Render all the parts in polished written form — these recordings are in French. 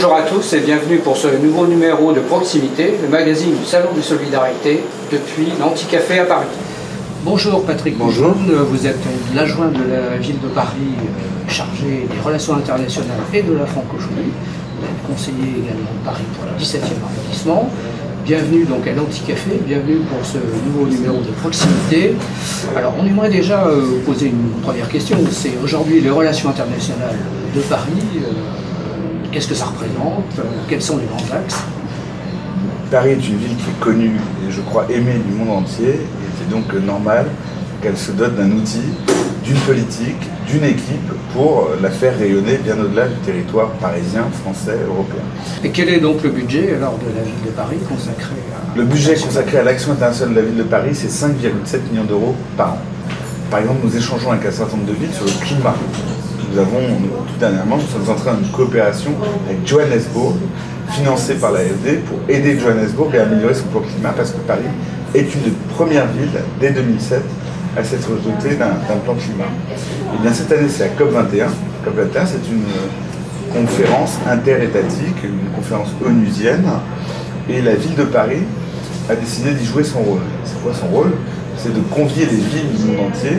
Bonjour à tous et bienvenue pour ce nouveau numéro de Proximité, le magazine du Salon des Solidarités depuis l'Anticafé à Paris. Bonjour Patrick. Bonjour. Vous êtes l'adjoint de la ville de Paris chargé des relations internationales et de la francophonie. Vous êtes conseiller également de Paris pour le 17e arrondissement. Bienvenue donc à l'Anticafé, bienvenue pour ce nouveau numéro de Proximité. Alors on aimerait déjà poser une première question, c'est aujourd'hui les relations internationales de Paris. Qu'est-ce que ça représente? Quels sont les grands axes? Paris est une ville qui est connue et je crois aimée du monde entier, et c'est donc normal qu'elle se dote d'un outil, d'une politique, d'une équipe pour la faire rayonner bien au-delà du territoire parisien, français, européen. Et quel est donc le budget alors de la ville de Paris consacré à... Le budget consacré à l'action internationale de la ville de Paris, c'est 5,7 millions d'euros par an. Par exemple, nous échangeons avec un certain nombre de villes sur le climat. Nous avons, tout dernièrement, nous sommes entrés dans une coopération avec Johannesburg, financée par l'AFD, pour aider Johannesburg à améliorer son plan climat, parce que Paris est une des premières villes, dès 2007, à s'être dotée d'un plan climat. Et bien cette année, c'est la COP21. COP21, c'est une conférence interétatique, une conférence onusienne, et la ville de Paris a décidé d'y jouer son rôle. C'est quoi son rôle? C'est de convier les villes du monde entier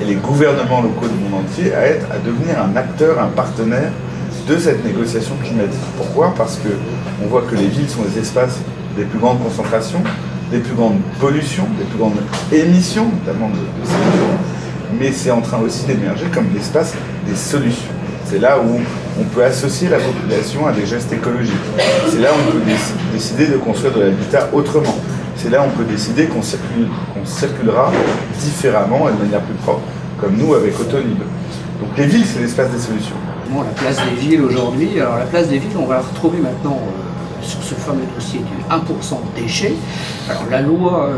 et les gouvernements locaux du monde entier à devenir un acteur, un partenaire de cette négociation climatique. Pourquoi? Parce qu'on voit que les villes sont les espaces des plus grandes concentrations, des plus grandes pollutions, des plus grandes émissions, notamment de CO2, mais c'est en train aussi d'émerger comme l'espace des solutions. C'est là où on peut associer la population à des gestes écologiques. C'est là où on peut décider de construire de l'habitat autrement. C'est là où on peut décider qu'on circulera différemment et de manière plus propre, comme nous avec Autolib. Donc les villes, c'est l'espace des solutions. La place des villes aujourd'hui, alors la place des villes, on va la retrouver maintenant sur ce fameux dossier du 1% déchets. Alors la loi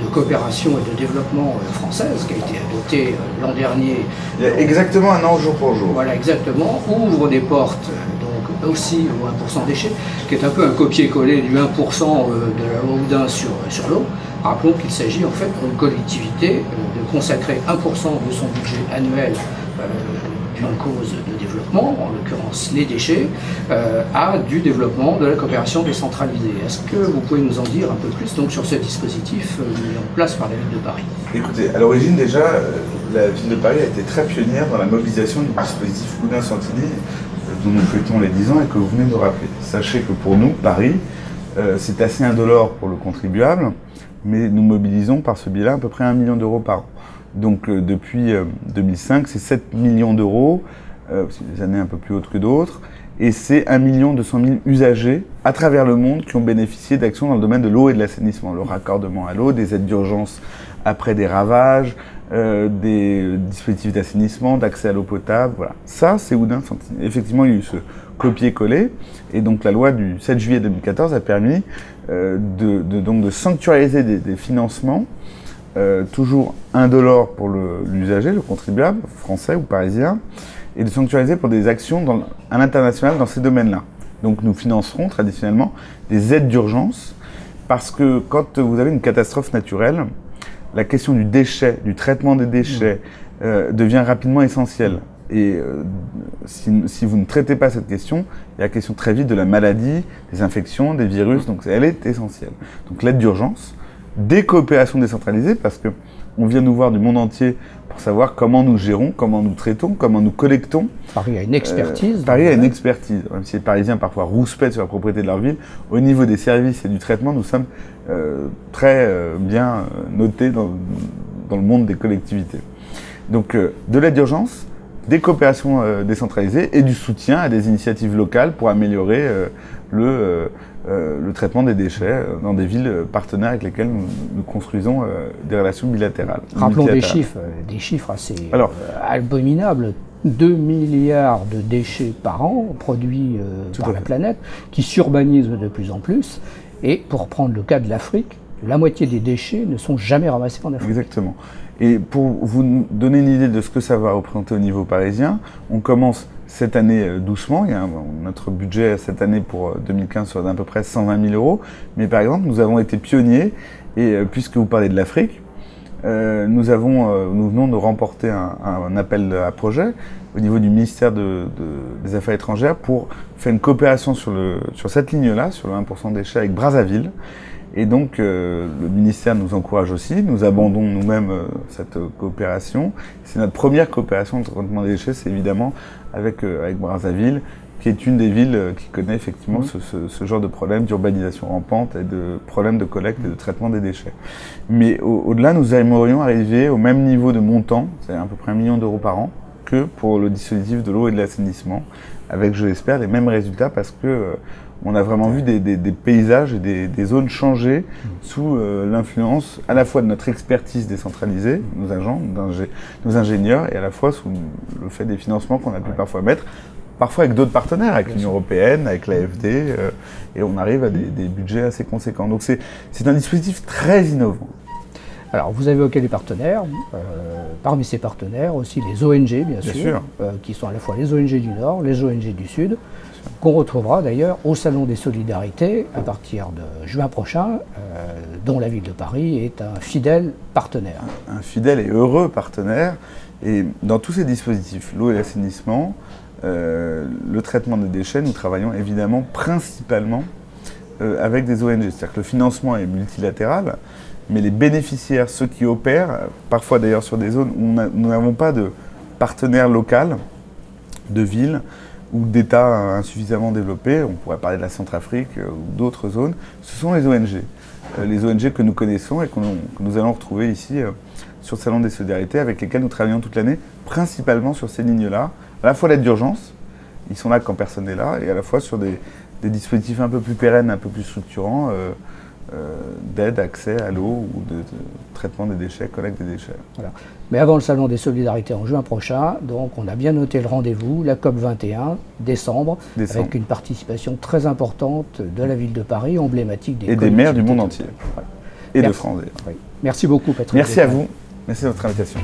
de coopération et de développement française, qui a été adoptée l'an dernier... Il y a exactement un an jour pour jour. Voilà, exactement, ouvre des portes donc aussi au 1% déchets, qui est un peu un copier-coller du 1% de la loi Oudin sur l'eau. Rappelons qu'il s'agit en fait pour une collectivité de consacrer 1% de son budget annuel d'une cause de développement, en l'occurrence les déchets, à du développement de la coopération décentralisée. Est-ce que vous pouvez nous en dire un peu plus donc, sur ce dispositif mis en place par la ville de Paris? Écoutez, à l'origine déjà, la ville de Paris a été très pionnière dans la mobilisation du dispositif Oudin-Santini, dont nous fêtons les 10 ans et que vous venez de rappeler. Sachez que pour nous, Paris, c'est assez indolore pour le contribuable, mais nous mobilisons par ce biais-là à peu près 1 million d'euros par an. Donc depuis 2005, c'est 7 millions d'euros, c'est des années un peu plus hautes que d'autres, et c'est 1 200 000 usagers à travers le monde qui ont bénéficié d'actions dans le domaine de l'eau et de l'assainissement, le raccordement à l'eau, des aides d'urgence après des ravages, des dispositifs d'assainissement, d'accès à l'eau potable, voilà. Ça, c'est Oudin-Santini. Effectivement, il y a eu ce copier-coller, et donc la loi du 7 juillet 2014 a permis de sanctuariser des financements, toujours indolore pour l'usager, le contribuable, français ou parisien, et de sanctuariser pour des actions à l'international dans ces domaines-là. Donc nous financerons traditionnellement des aides d'urgence, parce que quand vous avez une catastrophe naturelle, la question du déchet, du traitement des déchets devient rapidement essentielle. Et si vous ne traitez pas cette question, il y a la question très vite de la maladie, des infections, des virus, donc elle est essentielle. Donc l'aide d'urgence, des coopérations décentralisées, parce qu'on vient nous voir du monde entier pour savoir comment nous gérons, comment nous traitons, comment nous collectons. Paris a une expertise. Paris a une expertise. Même si les Parisiens parfois rouspètent sur la propriété de leur ville, au niveau des services et du traitement, nous sommes très bien notés dans le monde des collectivités. Donc de l'aide d'urgence, des coopérations décentralisées et du soutien à des initiatives locales pour améliorer le traitement des déchets dans des villes partenaires avec lesquelles nous construisons des relations bilatérales. Rappelons des chiffres assez abominables. 2 milliards de déchets par an produits par la planète, qui s'urbanisent de plus en plus. Et pour prendre le cas de l'Afrique, la moitié des déchets ne sont jamais ramassés en Afrique. Exactement. Et pour vous donner une idée de ce que ça va représenter au niveau parisien, on commence cette année doucement. Notre budget cette année pour 2015 sera d'à peu près 120 000 euros. Mais par exemple, nous avons été pionniers, et puisque vous parlez de l'Afrique, nous venons de remporter un appel à projet au niveau du ministère des Affaires étrangères pour faire une coopération sur cette ligne-là, sur le 1% déchets avec Brazzaville. Et donc, le ministère nous encourage aussi. Nous abandonnons nous-mêmes cette coopération. C'est notre première coopération de traitement des déchets, c'est évidemment avec Brazzaville, qui est une des villes qui connaît effectivement ce genre de problème d'urbanisation rampante et de problèmes de collecte et de traitement des déchets. Mais au-delà, nous aimerions arriver au même niveau de montant, c'est-à-dire à peu près 1 million d'euros par an, que pour le dispositif de l'eau et de l'assainissement, avec, je l'espère, les mêmes résultats parce que on a vraiment vu des paysages et des zones changer sous l'influence à la fois de notre expertise décentralisée, nos agents, nos ingénieurs, et à la fois sous le fait des financements qu'on a pu parfois mettre, parfois avec d'autres partenaires, avec l'Union européenne, avec l'AFD, et on arrive à des budgets assez conséquents. Donc c'est un dispositif très innovant. Alors, vous avez évoqué les partenaires. Parmi ces partenaires, aussi les ONG, bien sûr. Qui sont à la fois les ONG du Nord, les ONG du Sud, qu'on retrouvera d'ailleurs au Salon des Solidarités à partir de juin prochain, dont la ville de Paris est un fidèle partenaire. Un fidèle et heureux partenaire. Et dans tous ces dispositifs, l'eau et l'assainissement, le traitement des déchets, nous travaillons évidemment principalement avec des ONG. C'est-à-dire que le financement est multilatéral, mais les bénéficiaires, ceux qui opèrent, parfois d'ailleurs sur des zones où nous n'avons pas de partenaire local, de ville ou d'État insuffisamment développés, on pourrait parler de la Centrafrique ou d'autres zones, ce sont les ONG. Les ONG que nous connaissons et que nous allons retrouver ici sur le Salon des Solidarités, avec lesquels nous travaillons toute l'année, principalement sur ces lignes-là, à la fois l'aide d'urgence, ils sont là quand personne n'est là, et à la fois sur des dispositifs un peu plus pérennes, un peu plus structurants, d'aide, accès à l'eau ou de traitement des déchets, collecte des déchets. Voilà. Mais avant le Salon des Solidarités en juin prochain, donc on a bien noté le rendez-vous, la COP 21, décembre, avec une participation très importante de la ville de Paris, emblématique des des maires du monde entier. Voilà. Et de France. Oui. Merci beaucoup, Patrick. Merci à vous. Merci de votre invitation.